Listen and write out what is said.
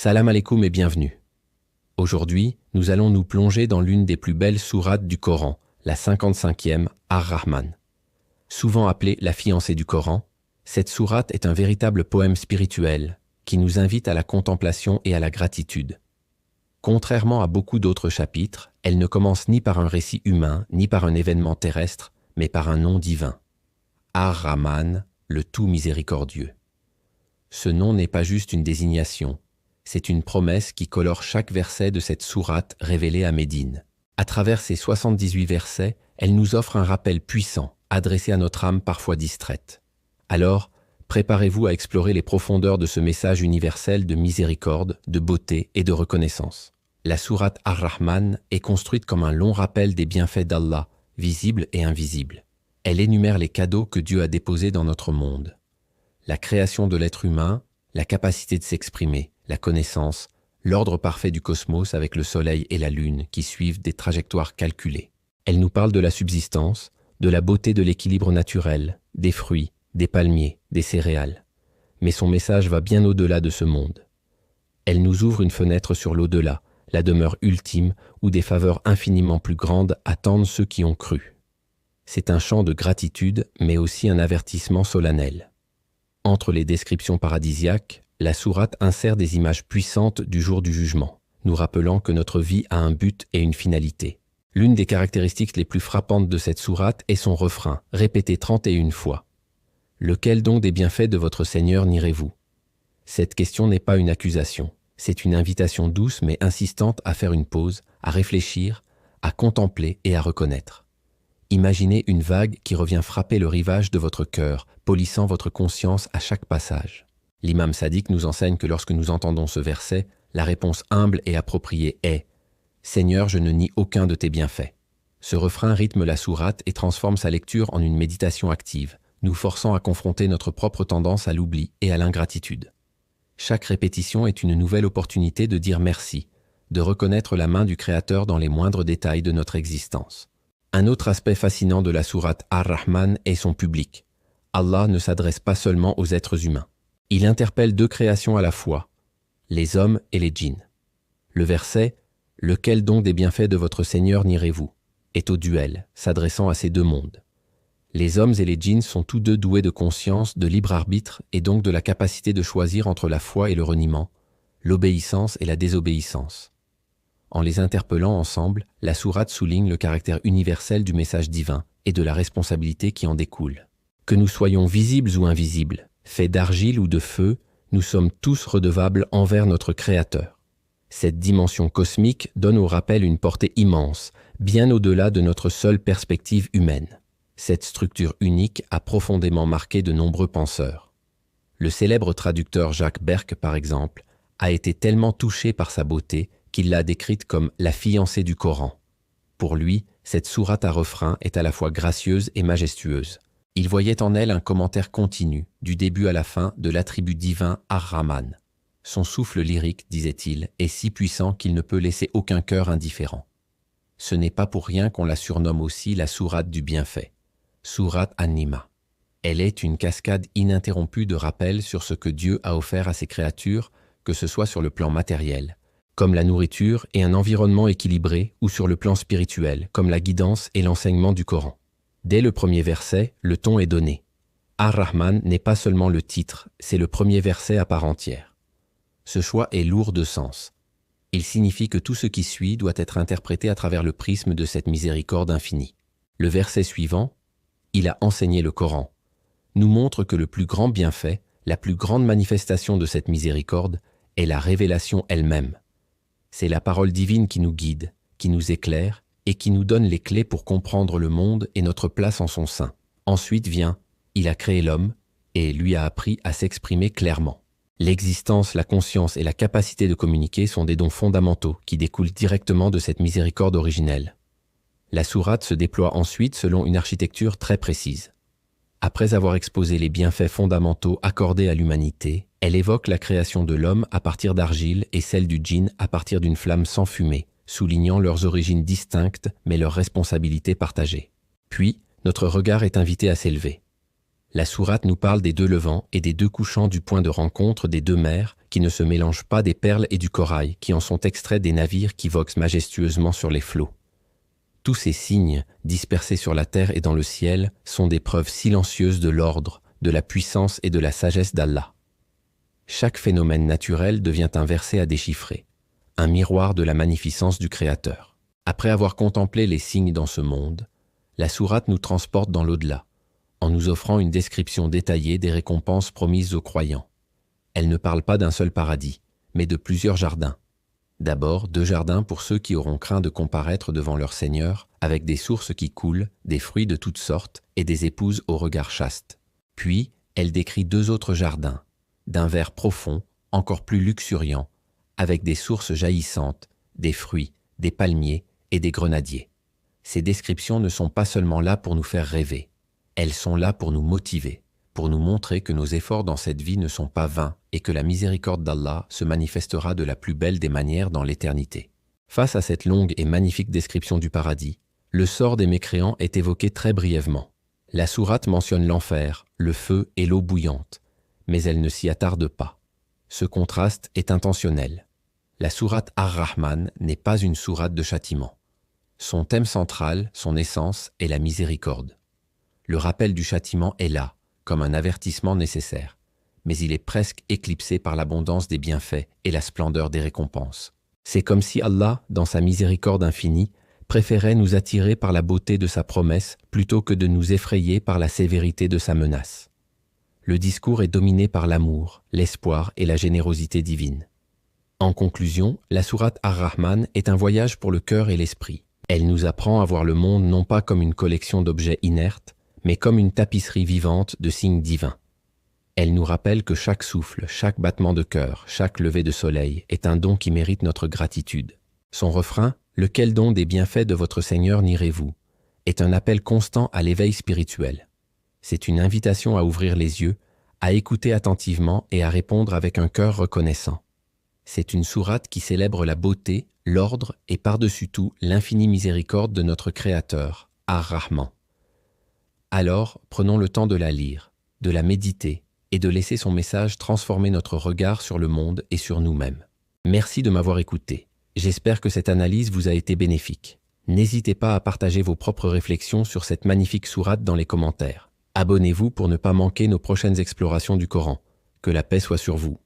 Salam alaikum et bienvenue. Aujourd'hui, nous allons nous plonger dans l'une des plus belles sourates du Coran, la 55e, Ar-Rahman. Souvent appelée la fiancée du Coran, cette sourate est un véritable poème spirituel qui nous invite à la contemplation et à la gratitude. Contrairement à beaucoup d'autres chapitres, elle ne commence ni par un récit humain, ni par un événement terrestre, mais par un nom divin. Ar-Rahman, le tout miséricordieux. Ce nom n'est pas juste une désignation, c'est une promesse qui colore chaque verset de cette sourate révélée à Médine. À travers ces 78 versets, elle nous offre un rappel puissant, adressé à notre âme parfois distraite. Alors, préparez-vous à explorer les profondeurs de ce message universel de miséricorde, de beauté et de reconnaissance. La sourate Ar-Rahman est construite comme un long rappel des bienfaits d'Allah, visibles et invisibles. Elle énumère les cadeaux que Dieu a déposés dans notre monde. La création de l'être humain, la capacité de s'exprimer, la connaissance, l'ordre parfait du cosmos avec le soleil et la lune qui suivent des trajectoires calculées. Elle nous parle de la subsistance, de la beauté de l'équilibre naturel, des fruits, des palmiers, des céréales. Mais son message va bien au-delà de ce monde. Elle nous ouvre une fenêtre sur l'au-delà, la demeure ultime où des faveurs infiniment plus grandes attendent ceux qui ont cru. C'est un chant de gratitude, mais aussi un avertissement solennel. Entre les descriptions paradisiaques, la sourate insère des images puissantes du jour du jugement, nous rappelant que notre vie a un but et une finalité. L'une des caractéristiques les plus frappantes de cette sourate est son refrain, répété 31 fois. « Lequel donc des bienfaits de votre Seigneur nierez-vous » Cette question n'est pas une accusation, c'est une invitation douce mais insistante à faire une pause, à réfléchir, à contempler et à reconnaître. Imaginez une vague qui revient frapper le rivage de votre cœur, polissant votre conscience à chaque passage. L'imam Sadiq nous enseigne que lorsque nous entendons ce verset, la réponse humble et appropriée est « Seigneur, je ne nie aucun de tes bienfaits ». Ce refrain rythme la sourate et transforme sa lecture en une méditation active, nous forçant à confronter notre propre tendance à l'oubli et à l'ingratitude. Chaque répétition est une nouvelle opportunité de dire merci, de reconnaître la main du Créateur dans les moindres détails de notre existence. Un autre aspect fascinant de la sourate Ar-Rahman est son public. Allah ne s'adresse pas seulement aux êtres humains. Il interpelle deux créations à la fois, les hommes et les djinns. Le verset « Lequel donc des bienfaits de votre Seigneur nierez-vous » est au duel, s'adressant à ces deux mondes. Les hommes et les djinns sont tous deux doués de conscience, de libre arbitre et donc de la capacité de choisir entre la foi et le reniement, l'obéissance et la désobéissance. En les interpellant ensemble, la sourate souligne le caractère universel du message divin et de la responsabilité qui en découle. Que nous soyons visibles ou invisibles, faits d'argile ou de feu, nous sommes tous redevables envers notre Créateur. Cette dimension cosmique donne au rappel une portée immense, bien au-delà de notre seule perspective humaine. Cette structure unique a profondément marqué de nombreux penseurs. Le célèbre traducteur Jacques Berck, par exemple, a été tellement touché par sa beauté qu'il l'a décrite comme la fiancée du Coran. Pour lui, cette sourate à refrain est à la fois gracieuse et majestueuse. Il voyait en elle un commentaire continu, du début à la fin, de l'attribut divin Ar-Rahman. Son souffle lyrique, disait-il, est si puissant qu'il ne peut laisser aucun cœur indifférent. Ce n'est pas pour rien qu'on la surnomme aussi la sourate du bienfait, sourate An-Nima. Elle est une cascade ininterrompue de rappels sur ce que Dieu a offert à ses créatures, que ce soit sur le plan matériel, comme la nourriture et un environnement équilibré, ou sur le plan spirituel, comme la guidance et l'enseignement du Coran. Dès le premier verset, le ton est donné. Ar-Rahman n'est pas seulement le titre, c'est le premier verset à part entière. Ce choix est lourd de sens. Il signifie que tout ce qui suit doit être interprété à travers le prisme de cette miséricorde infinie. Le verset suivant, « Il a enseigné le Coran », nous montre que le plus grand bienfait, la plus grande manifestation de cette miséricorde, est la révélation elle-même. C'est la parole divine qui nous guide, qui nous éclaire, et qui nous donne les clés pour comprendre le monde et notre place en son sein. Ensuite vient « Il a créé l'homme » et lui a appris à s'exprimer clairement. L'existence, la conscience et la capacité de communiquer sont des dons fondamentaux qui découlent directement de cette miséricorde originelle. La sourate se déploie ensuite selon une architecture très précise. Après avoir exposé les bienfaits fondamentaux accordés à l'humanité, elle évoque la création de l'homme à partir d'argile et celle du djinn à partir d'une flamme sans fumée, soulignant leurs origines distinctes mais leurs responsabilités partagées. Puis, notre regard est invité à s'élever. La sourate nous parle des deux levants et des deux couchants du point de rencontre des deux mers qui ne se mélangent pas des perles et du corail, qui en sont extraits des navires qui voguent majestueusement sur les flots. Tous ces signes, dispersés sur la terre et dans le ciel, sont des preuves silencieuses de l'ordre, de la puissance et de la sagesse d'Allah. Chaque phénomène naturel devient un verset à déchiffrer, un miroir de la magnificence du Créateur. Après avoir contemplé les signes dans ce monde, la sourate nous transporte dans l'au-delà, en nous offrant une description détaillée des récompenses promises aux croyants. Elle ne parle pas d'un seul paradis, mais de plusieurs jardins. D'abord, 2 jardins pour ceux qui auront craint de comparaître devant leur Seigneur, avec des sources qui coulent, des fruits de toutes sortes et des épouses au regard chaste. Puis, elle décrit 2 autres jardins, d'un vert profond, encore plus luxuriant, avec des sources jaillissantes, des fruits, des palmiers et des grenadiers. Ces descriptions ne sont pas seulement là pour nous faire rêver, elles sont là pour nous motiver, pour nous montrer que nos efforts dans cette vie ne sont pas vains et que la miséricorde d'Allah se manifestera de la plus belle des manières dans l'éternité. Face à cette longue et magnifique description du paradis, le sort des mécréants est évoqué très brièvement. La sourate mentionne l'enfer, le feu et l'eau bouillante, mais elle ne s'y attarde pas. Ce contraste est intentionnel. La sourate Ar-Rahman n'est pas une sourate de châtiment. Son thème central, son essence, est la miséricorde. Le rappel du châtiment est là, comme un avertissement nécessaire, mais il est presque éclipsé par l'abondance des bienfaits et la splendeur des récompenses. C'est comme si Allah, dans sa miséricorde infinie, préférait nous attirer par la beauté de sa promesse plutôt que de nous effrayer par la sévérité de sa menace. Le discours est dominé par l'amour, l'espoir et la générosité divine. En conclusion, la sourate Ar-Rahman est un voyage pour le cœur et l'esprit. Elle nous apprend à voir le monde non pas comme une collection d'objets inertes, mais comme une tapisserie vivante de signes divins. Elle nous rappelle que chaque souffle, chaque battement de cœur, chaque lever de soleil est un don qui mérite notre gratitude. Son refrain, « Lequel don des bienfaits de votre Seigneur nierez-vous » est un appel constant à l'éveil spirituel. C'est une invitation à ouvrir les yeux, à écouter attentivement et à répondre avec un cœur reconnaissant. C'est une sourate qui célèbre la beauté, l'ordre et par-dessus tout l'infinie miséricorde de notre Créateur, Ar-Rahman. Alors, prenons le temps de la lire, de la méditer et de laisser son message transformer notre regard sur le monde et sur nous-mêmes. Merci de m'avoir écouté. J'espère que cette analyse vous a été bénéfique. N'hésitez pas à partager vos propres réflexions sur cette magnifique sourate dans les commentaires. Abonnez-vous pour ne pas manquer nos prochaines explorations du Coran. Que la paix soit sur vous.